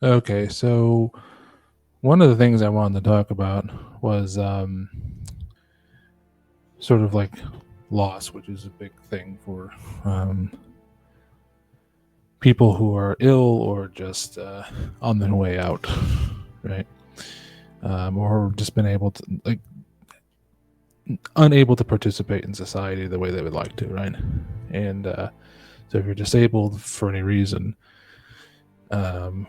Okay, so one of the things I wanted to talk about was sort of like loss, which is a big thing for um, people who are ill or just on their way out, right? Or just been able to, like, unable to participate in society the way they would like to, right? And so if you're disabled for any reason, um,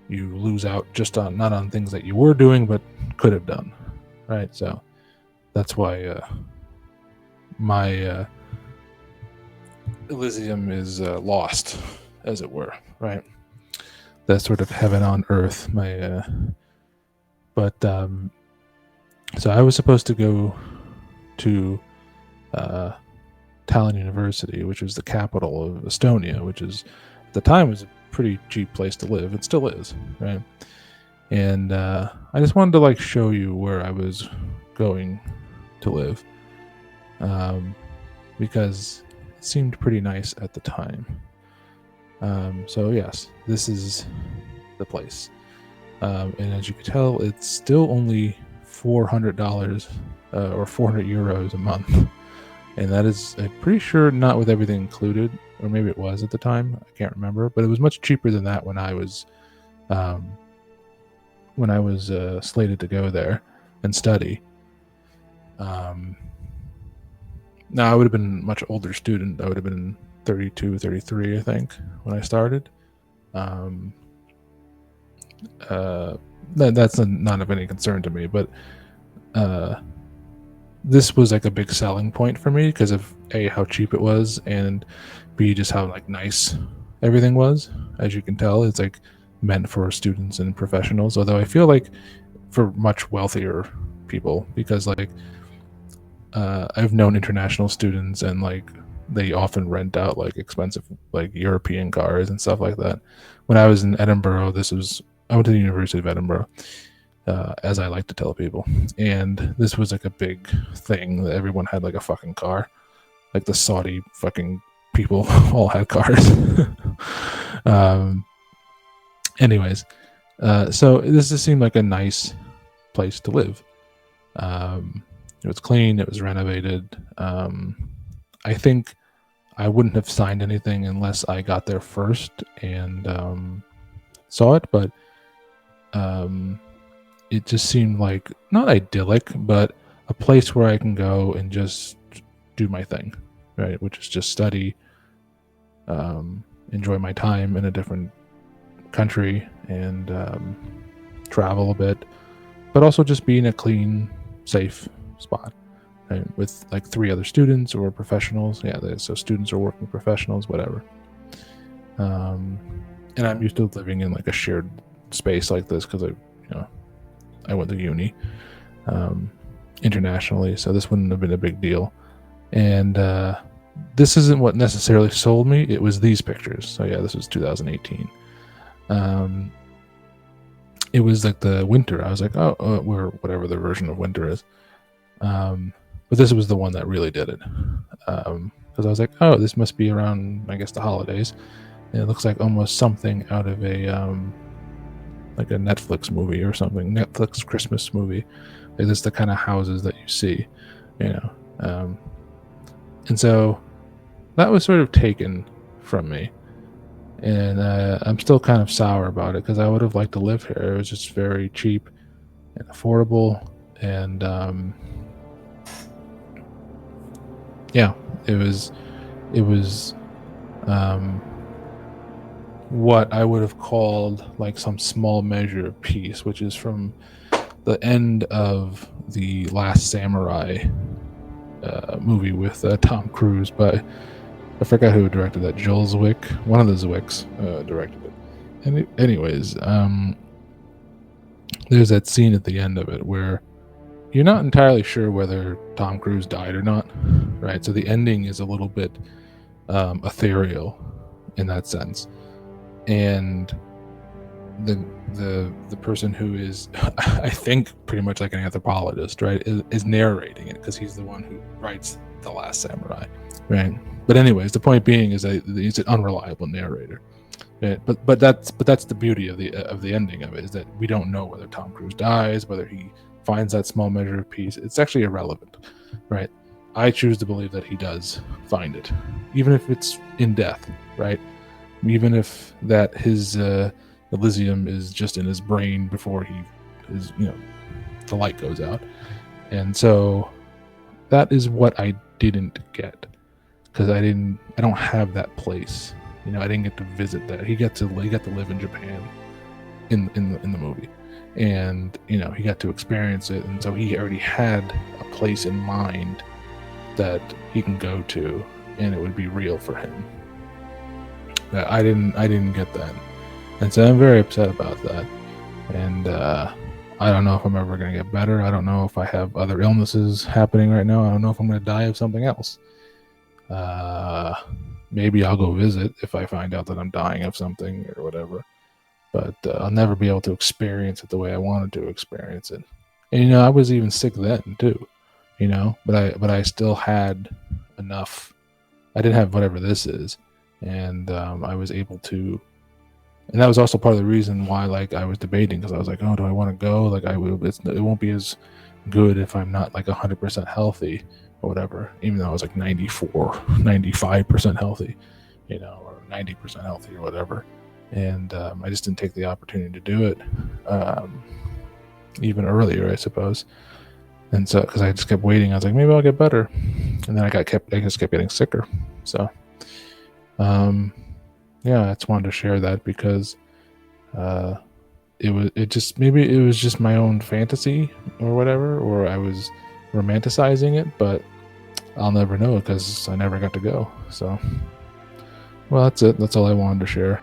you lose out just on not on things that you were doing but could have done, right? So that's why my Elysium is lost, as it were, right? That sort of heaven on earth. But so I was supposed to go to uh, Tallinn University, which was the capital of Estonia, which is at the time was a pretty cheap place to live. It still is, right? And I just wanted to like show you where I was going to live, um, because it seemed pretty nice at the time. So yes, this is the place, and as you can tell, it's still only $400 or 400 euros a month, and that is I'm pretty sure not with everything included, or maybe it was at the time. I can't remember, but it was much cheaper than that um, when I was slated to go there and study. Um, Now I would have been a much older student. I would have been 32, 33, I think, when I started. Um, uh, that's not of any concern to me, but uh, this was like a big selling point for me because of A, how cheap it was, and B, just how like nice everything was. As you can tell, it's like meant for students and professionals, although I feel like for much wealthier people, because like I've known international students and like they often rent out like expensive like European cars and stuff like that. When I was in Edinburgh, I went to the University of Edinburgh, as I like to tell people, and this was like a big thing that everyone had like a fucking car, like the Saudi fucking people all had cars. um, Anyways, so this just seemed like a nice place to live. Um, it was clean. It was renovated. I think I wouldn't have signed anything unless I got there first and saw it, but um, it just seemed like not idyllic, but a place where I can go and just do my thing, right? Which is just study, enjoy my time in a different country, and travel a bit, but also just be in a clean, safe spot, right? With like three other students or professionals. Yeah, so students or working professionals, whatever. Um, and I'm used to living in like a shared space like this because I went to uni um, internationally, so this wouldn't have been a big deal. And this isn't what necessarily sold me. It was these pictures. So yeah, this was 2018. Um, it was like the winter. I was like, oh, we're whatever the version of winter is. But this was the one that really did it. Because I was like, oh, this must be around, I guess, the holidays. And it looks like almost something out of a like a Netflix movie or something, Netflix Christmas movie. Like this, the kind of houses that you see, you know. And so that was sort of taken from me, and I'm still kind of sour about it because I would have liked to live here. It was just very cheap and affordable, and yeah, it was um, what I would have called like some small measure of peace, which is from the end of the Last Samurai movie with Tom Cruise, but I forgot who directed that. Joel Zwick, one of the Zwicks, directed it. And anyways, there's that scene at the end of it where you're not entirely sure whether Tom Cruise died or not, right? So the ending is a little bit ethereal in that sense, and the person who is I think pretty much like an anthropologist, right, is narrating it because he's the one who writes The Last Samurai, right? But anyways, the point being is that he's an unreliable narrator. But that's the beauty of the ending of it, is that we don't know whether Tom Cruise dies, whether he finds that small measure of peace. It's actually irrelevant, right? I choose to believe that he does find it, even if it's in death, right? Even if that his Elysium is just in his brain before he is, the light goes out. And so that is what I didn't get, because I don't have that place. I didn't get to visit that. He got to live in Japan in the movie, and he got to experience it, and so he already had a place in mind that he can go to, and it would be real for him. I didn't get that, and so I'm very upset about that. And I don't know if I'm ever going to get better. I don't know if I have other illnesses happening right now. I don't know if I'm going to die of something else. Maybe I'll go visit if I find out that I'm dying of something or whatever. But I'll never be able to experience it the way I wanted to experience it. And I was even sick then too. But I still had enough. I didn't have whatever this is, and I was able to. And that was also part of the reason why, I was debating, because I was like, oh, do I want to go? It won't be as good if I'm not 100% healthy or whatever, even though I was 95% healthy, or 90% healthy or whatever. And I just didn't take the opportunity to do it even earlier, I suppose. And so, because I just kept waiting, I was like, maybe I'll get better. And then I just kept getting sicker. So, yeah, I just wanted to share that, because maybe it was just my own fantasy or whatever, or I was romanticizing it, but I'll never know because I never got to go. So, well, that's it. That's all I wanted to share.